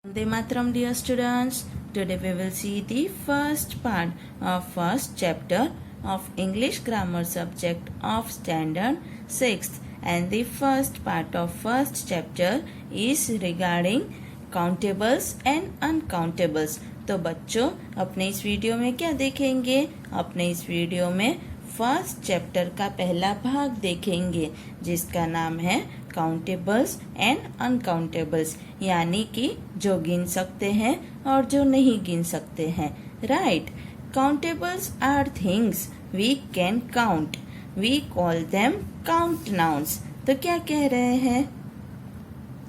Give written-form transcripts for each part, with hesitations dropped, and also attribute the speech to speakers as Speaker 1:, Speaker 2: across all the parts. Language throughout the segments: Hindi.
Speaker 1: Vande Mataram, dear students. Today we will see the first part of first chapter of English grammar subject of standard 6th, and the first part of first chapter is regarding countables and uncountables. तो बच्चों अपने इस वीडियो में क्या देखेंगे? अपने इस वीडियो में फर्स्ट चैप्टर का पहला भाग देखेंगे जिसका नाम है काउंटेबल्स एंड अनकाउंटेबल्स, यानी कि जो गिन सकते हैं और जो नहीं गिन सकते हैं। Right, countables are things we can count, we call them count nouns. तो क्या कह रहे हैं?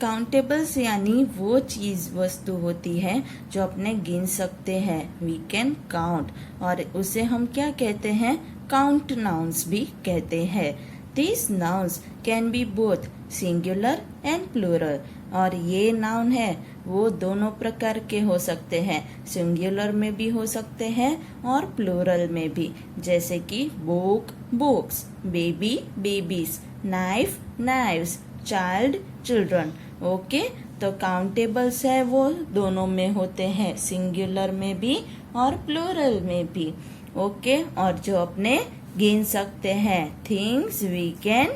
Speaker 1: काउंटेबल्स यानी वो चीज वस्तु होती है जो अपने गिन सकते हैं, वी कैन काउंट, और उसे हम क्या कहते हैं? काउंट नाउन्स भी कहते हैं। This nouns can be both singular and plural, और ये नाउन है वो दोनों प्रकार के हो सकते हैं, सिंगुलर में भी हो सकते हैं और प्लूरल में भी, जैसे कि book books, baby babies, knife knives, child children. Okay, तो काउंटेबल्स है वो दोनों में होते हैं, सिंगुलर में भी और प्लूरल में भी। ओके, और जो अपने गिन सकते हैं, things we can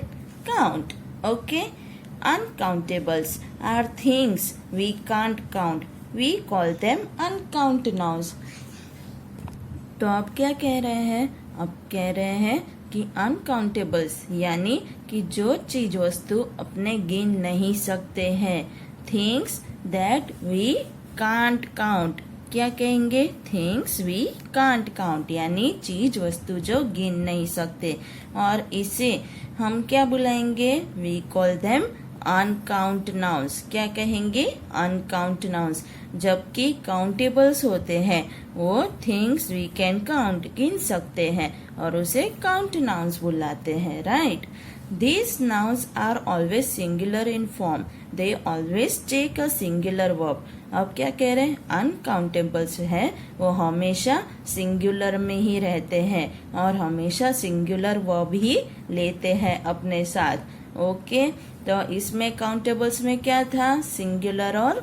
Speaker 1: count. Okay, uncountables are things we can't count, we call them uncount nouns. तो आप क्या कह रहे हैं? अब कह रहे हैं कि अनकाउंटेबल्स यानी कि जो चीज वस्तु अपने गिन नहीं सकते हैं, things that we can't count. क्या कहेंगे? थिंग्स वी कांट काउंट, यानी चीज वस्तु जो गिन नहीं सकते, और इसे हम क्या बुलाएंगे? We call them uncount nouns. क्या कहेंगे? Uncount nouns. जबकि काउंटेबल्स होते हैं वो थिंग्स वी कैन काउंट, गिन सकते हैं, और उसे काउंट नाउन्स बुलाते हैं। Right, these nouns are always singular in form, they always take a singular verb। अब क्या कह रहे हैं? अनकाउंटेबल्स है वो हमेशा सिंगुलर में ही रहते हैं और हमेशा सिंगुलर वर्ब ही लेते हैं अपने साथ। ओके, तो इसमें काउंटेबल्स में क्या था? सिंगुलर और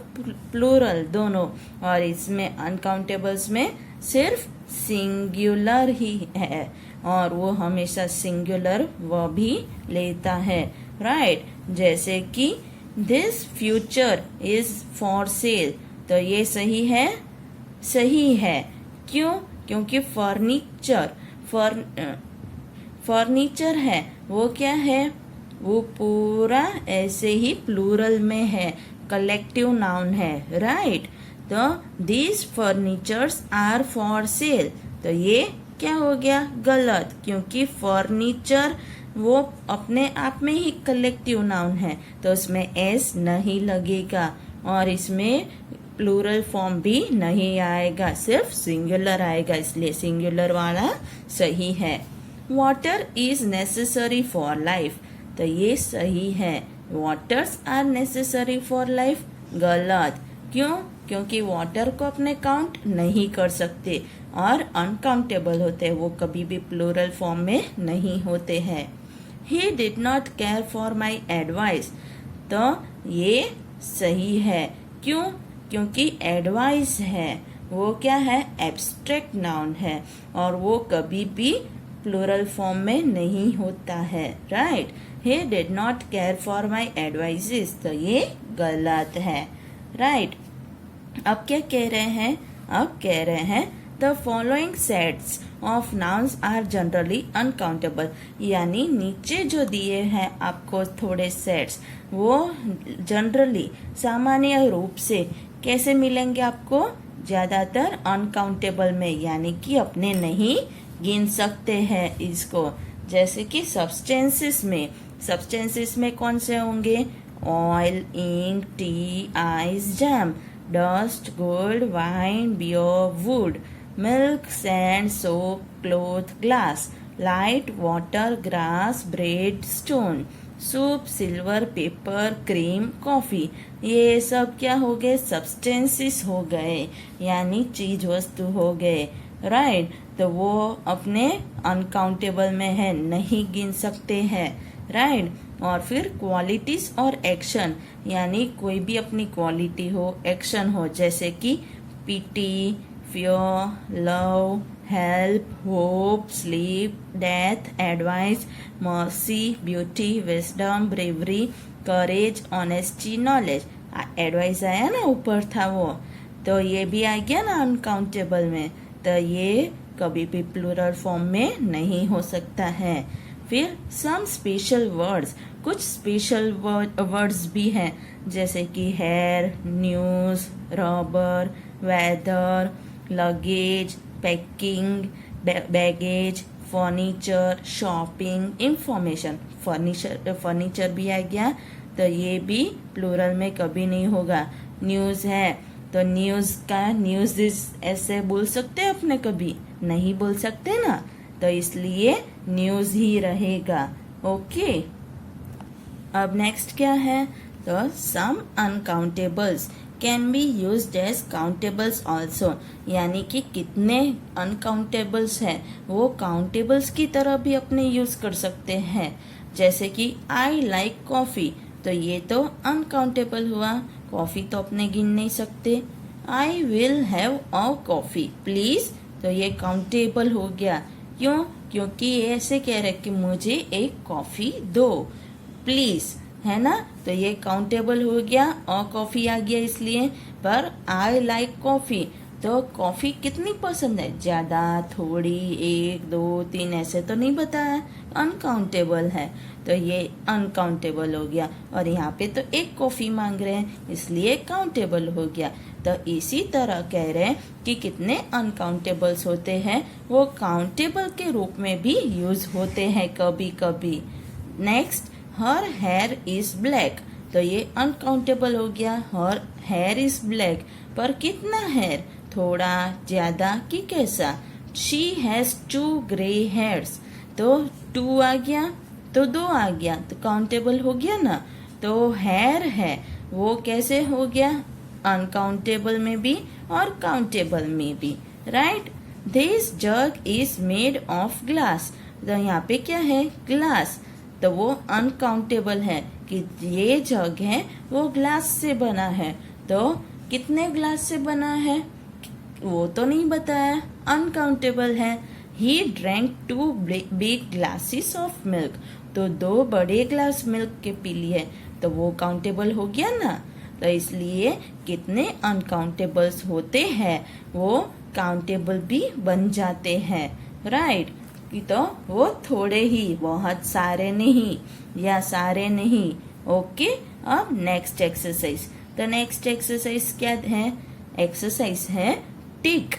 Speaker 1: प्लूरल दोनों, और इसमें अनकाउंटेबल्स में सिर्फ सिंगुलर ही है और वो हमेशा सिंगुलर वर्ब ही लेता है। राइट, जैसे कि this future is for sale, तो ये सही है? सही है। क्यों? क्योंकि फर्नीचर है वो क्या है? वो पूरा ऐसे ही प्लूरल में है, कलेक्टिव नाउन है। राइट, तो these furnitures are for sale, तो ये क्या हो गया? गलत, क्योंकि फर्नीचर वो अपने आप में ही कलेक्टिव नाउन है, तो उसमें एस नहीं लगेगा और इसमें प्लूरल फॉर्म भी नहीं आएगा, सिर्फ सिंगुलर आएगा, इसलिए सिंगुलर वाला सही है। Water is necessary for life, तो ये सही है। Waters are necessary for life गलत। क्यों? क्योंकि वाटर को अपने काउंट नहीं कर सकते और अनकाउंटेबल होते हैं, वो कभी भी प्लूरल फॉर्म में नहीं होते हैं। He did not care for my advice, तो ये सही है। क्यों? क्योंकि एडवाइस है वो क्या है? एब्स्ट्रैक्ट नाउन है और वो कभी भी प्लूरल फॉर्म में नहीं होता है। Right, he did not care for my advices, तो ये गलत है। राइट, अब क्या कह रहे हैं? अब कह रहे हैं the following sets of nouns are generally uncountable, यानी नीचे जो दिए हैं आपको थोड़े सेट्स, वो जनरली सामान्य रूप से कैसे मिलेंगे आपको? ज्यादातर अनकाउंटेबल में, यानी कि अपने नहीं गिन सकते हैं इसको। जैसे कि सब्सटेंसेस में कौन से होंगे? Oil, ink, tea, ice, jam, dust, gold, wine, beer, wood, milk, sand, soap, cloth, glass, light, water, grass, bread, stone, soup, silver, paper, cream, coffee. ये सब क्या हो गए? सब्सटेंसेस हो गए, यानी चीज वस्तु हो गए। राइट, तो वो अपने अनकाउंटेबल में है, नहीं गिन सकते हैं। राइट, और फिर क्वालिटीज और एक्शन, यानी कोई भी अपनी क्वालिटी हो, एक्शन हो, जैसे कि pity, fear, love, help, hope, sleep, death, advice, mercy, beauty, wisdom, bravery, courage, honesty, knowledge. Advice आया ना, ऊपर था वो, तो ये भी आ गया ना अनकाउंटेबल में, तो ये कभी भी प्लूरल फॉर्म में नहीं हो सकता है। फिर सम स्पेशल वर्ड्स, कुछ स्पेशल वर्ड्स भी हैं, जैसे कि hair, news, rubber, weather, luggage, packing, baggage, furniture, shopping, information. Furniture भी आ गया, तो ये भी प्लूरल में कभी नहीं होगा। न्यूज है तो न्यूज का न्यूज ऐसे बोल सकते हैं अपने, कभी नहीं बोल सकते ना, तो इसलिए न्यूज ही रहेगा। ओके, अब नेक्स्ट क्या है, तो some uncountables can be used as countables also, यानी कि कितने अनकाउंटेबल्स हैं वो काउंटेबल्स की तरह भी अपने यूज कर सकते हैं। जैसे कि आई लाइक कॉफी, तो ये तो अनकाउंटेबल हुआ, कॉफी तो अपने गिन नहीं सकते। I will have a coffee please, तो ये काउंटेबल हो गया। क्यों? क्योंकि ये ऐसे कह रहे कि मुझे एक कॉफी दो प्लीज, है ना, तो ये काउंटेबल हो गया और कॉफी आ गया इसलिए। पर आई लाइक कॉफी, तो कॉफी कितनी पसंद है, ज्यादा, थोड़ी, एक, दो, तीन, ऐसे तो नहीं बताया, अनकाउंटेबल है, तो ये अनकाउंटेबल हो गया। और यहाँ पे तो एक कॉफी मांग रहे हैं इसलिए काउंटेबल हो गया। तो इसी तरह कह रहे हैं कि कितने अनकाउंटेबल्स होते हैं वो काउंटेबल के रूप में भी यूज होते हैं कभी कभी। Next, her here is black, तो ये अनकाउंटेबल हो गया, हर हेयर इज ब्लैक, पर कितना हेयर, थोड़ा, ज्यादा कि कैसा। शी हैज 2 ग्रे हेयर्स, तो 2 आ गया तो 2 आ गया, तो काउंटेबल हो गया ना। तो हेयर है वो कैसे हो गया, अनकाउंटेबल में भी और काउंटेबल में भी, right. This jug is made of glass, तो यहाँ पे क्या है, ग्लास, तो वो अनकाउंटेबल है कि ये जग है वो ग्लास से बना है, तो कितने ग्लास से बना है वो तो नहीं बताया, अनकाउंटेबल है। He drank 2 big glasses of milk, तो 2 बड़े ग्लास मिल्क के पी लिए, तो वो काउंटेबल हो गया ना। तो इसलिए कितने अनकाउंटेबल्स होते हैं वो काउंटेबल भी बन जाते हैं, राइट। कि तो वो थोड़े ही, बहुत सारे नहीं या सारे नहीं। ओके, अब नेक्स्ट एक्सरसाइज, तो नेक्स्ट एक्सरसाइज क्या है, एक्सरसाइज है tick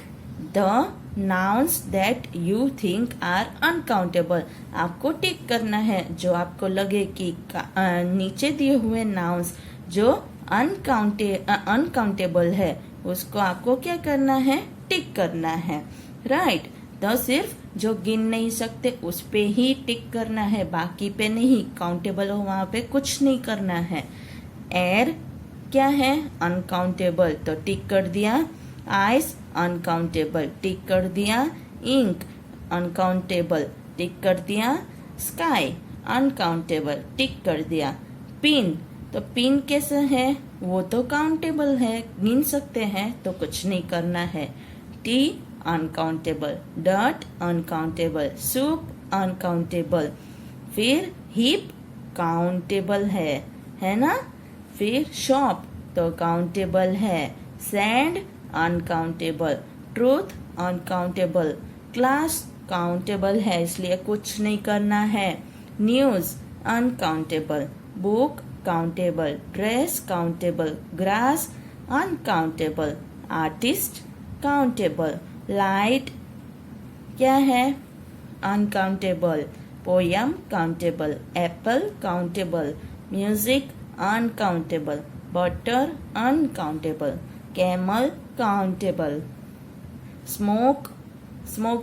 Speaker 1: the nouns that you think are uncountable. आपको टिक करना है जो आपको लगे कि नीचे दिए हुए नाउन्स जो अनकाउंटेबल है उसको आपको क्या करना है, टिक करना है, राइट। तो सिर्फ जो गिन नहीं सकते उस पे ही टिक करना है, बाकी पे नहीं, काउंटेबल हो वहां पे कुछ नहीं करना है। एयर क्या है, अनकाउंटेबल, तो टिक कर दिया। आइस अनकाउंटेबल, टिक कर दिया। इंक अनकाउंटेबल, टिक कर दिया। स्काई अनकाउंटेबल, टिक कर दिया। पिन, तो पिन कैसे है, वो तो काउंटेबल है, गिन सकते हैं, तो कुछ नहीं करना है। T uncountable, dot uncountable, soup uncountable. फिर हिप काउंटेबल है ना। फिर शॉप तो काउंटेबल है। Sand uncountable, truth uncountable, class countable है इसलिए कुछ नहीं करना है। News uncountable, book countable, dress countable, grass uncountable, artist countable, light क्या है, uncountable, poem countable, Apple countable, music uncountable, butter uncountable, camel countable, smoke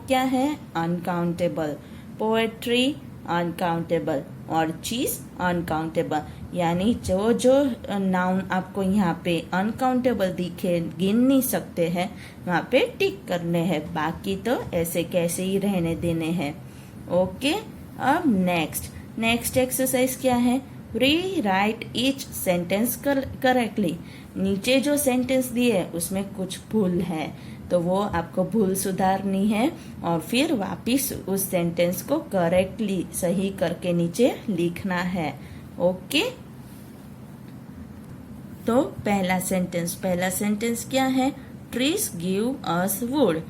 Speaker 1: क्या है, अनकाउंटेबल, पोएट्री अनकाउंटेबल, और चीज अनकाउंटेबल। यानी जो जो नाउन आपको यहाँ पे अनकाउंटेबल दिखे, गिन नहीं सकते हैं, वहाँ पे टिक करने हैं, बाकी तो ऐसे कैसे ही रहने देने हैं। ओके, अब नेक्स्ट नेक्स्ट एक्सरसाइज क्या है? री राइट ईच सेंटेंस करेक्टली। नीचे जो सेंटेंस दिए है उसमें कुछ भूल है, तो वो आपको भूल सुधारनी है और फिर वापिस उस सेंटेंस को करेक्टली सही करके नीचे लिखना है। ओके, तो पहला सेंटेंस क्या है? Trees give us would.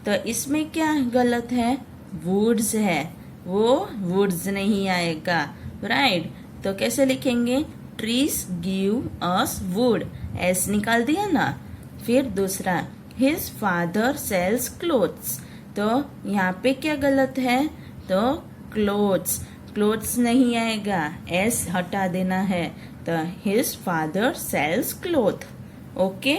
Speaker 1: तो इसमें क्या गलत है? वुड्स है, वो वुड्स नहीं आएगा, राइट। तो कैसे लिखेंगे? Trees give us would, S निकाल दिया ना। फिर दूसरा, हिज फादर सेल्स क्लोथ्स। तो यहाँ पे क्या गलत है? तो क्लोथ्स नहीं आएगा, एस हटा देना है। तो his father sells cloth. Okay,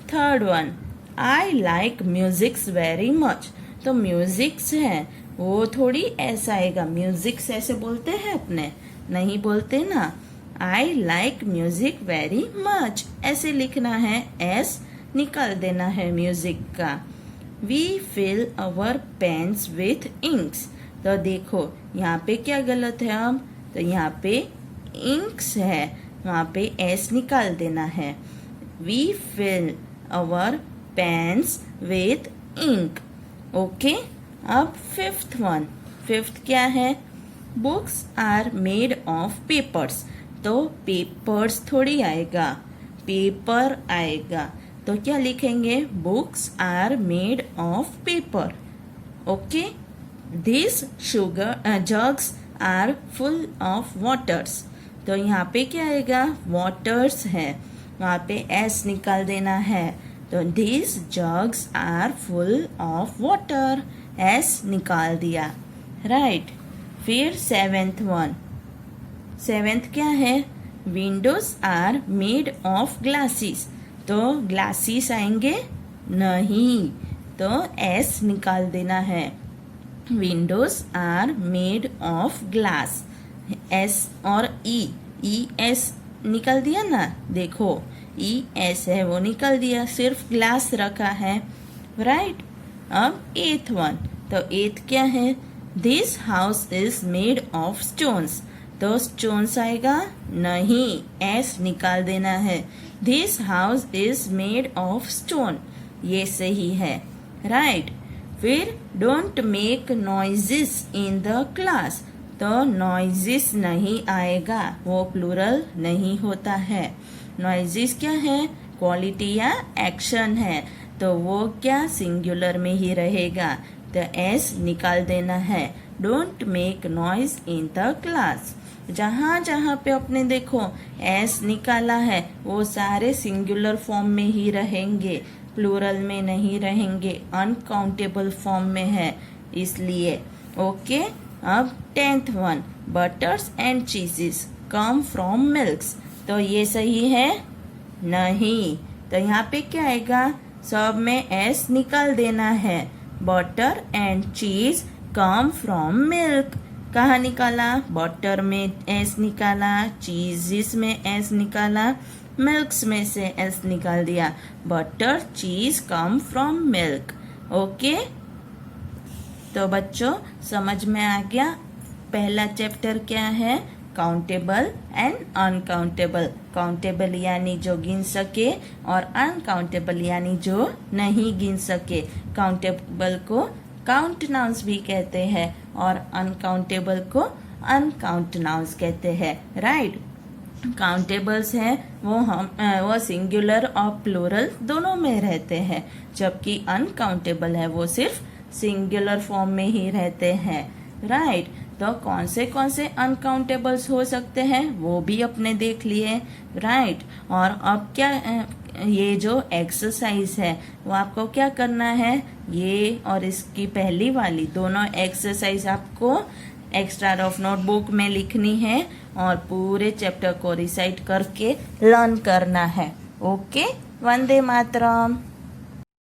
Speaker 1: third one, I like musics very much. तो म्यूजिक्स है, वो थोड़ी ऐसा आएगा, म्यूजिक्स ऐसे बोलते हैं अपने? नहीं बोलते ना। I like music very much ऐसे लिखना है, एस निकाल देना है म्यूजिक का। We fill our pens with inks. तो देखो यहाँ पे क्या गलत है अब? तो यहाँ पे इंक्स है, वहाँ पे एस निकाल देना है। We fill our pens with ink. Okay, अब फिफ्थ क्या है? Books are made of papers. तो पेपर्स थोड़ी आएगा, पेपर आएगा। तो क्या लिखेंगे? Books are made of paper. Okay, this jugs are full of waters. तो यहाँ पे क्या आएगा? वाटर्स है, वहाँ पे एस निकाल देना है। तो this jugs are full of water, S निकाल दिया, राइट। फिर सेवेंथ क्या है? Windows are made of glasses. तो ग्लासेस आएंगे नहीं, तो एस निकाल देना है। Windows are made of glass, S और ई एस निकल दिया ना। देखो ई एस है वो निकल दिया, सिर्फ ग्लास रखा है, राइट। अब एथ वन, तो एथ क्या है? This house is made of stones. तो स्टोन्स आएगा नहीं, एस निकाल देना है। This house is made of stone, ये सही है, राइट। फिर don't make noises in the class. तो नॉइजेस नहीं आएगा, वो प्लूरल नहीं होता है। नॉइजेस क्या है? क्वालिटी या एक्शन है, तो वो क्या सिंगुलर में ही रहेगा, तो एस निकाल देना है। Don't make noise in the class. जहाँ जहाँ पे अपने देखो एस निकाला है वो सारे सिंगुलर फॉर्म में ही रहेंगे, प्लूरल में नहीं रहेंगे, अनकाउंटेबल फॉर्म में है इसलिए। ओके, अब 10th one, butters and cheeses come from milks. तो ये सही है नहीं, तो यहाँ पे क्या आएगा? सब में एस निकाल देना है। बटर एंड चीज कम फ्रॉम मिल्क, कहाँ निकाला? बटर में एस निकाला, चीज़ में एस निकाला, मिल्क्स में से एस निकाल दिया। Butter cheese come from milk. Okay, तो बच्चों समझ में आ गया पहला चैप्टर क्या है? Countable and uncountable. काउंटेबल यानी जो गिन सके और अनकाउंटेबल यानी जो नहीं गिन सके। काउंटेबल को काउंट नाउन्स भी कहते हैं और अनकाउंटेबल को अनकाउंट नाउन्स कहते हैं, राइट। काउंटेबल्स हैं वो सिंगुलर और प्लूरल दोनों में रहते हैं, जबकि अनकाउंटेबल है वो सिर्फ सिंगुलर फॉर्म में ही रहते हैं, राइट। तो कौन से अनकाउंटेबल्स हो सकते हैं वो भी अपने देख लिए, राइट। और अब क्या ये जो एक्सरसाइज है वो आपको क्या करना है? ये और इसकी पहली वाली दोनों एक्सरसाइज आपको एक्स्ट्रा रफ नोटबुक में लिखनी है और पूरे चैप्टर को रिसाइट करके लर्न करना है। ओके, वंदे मातरम।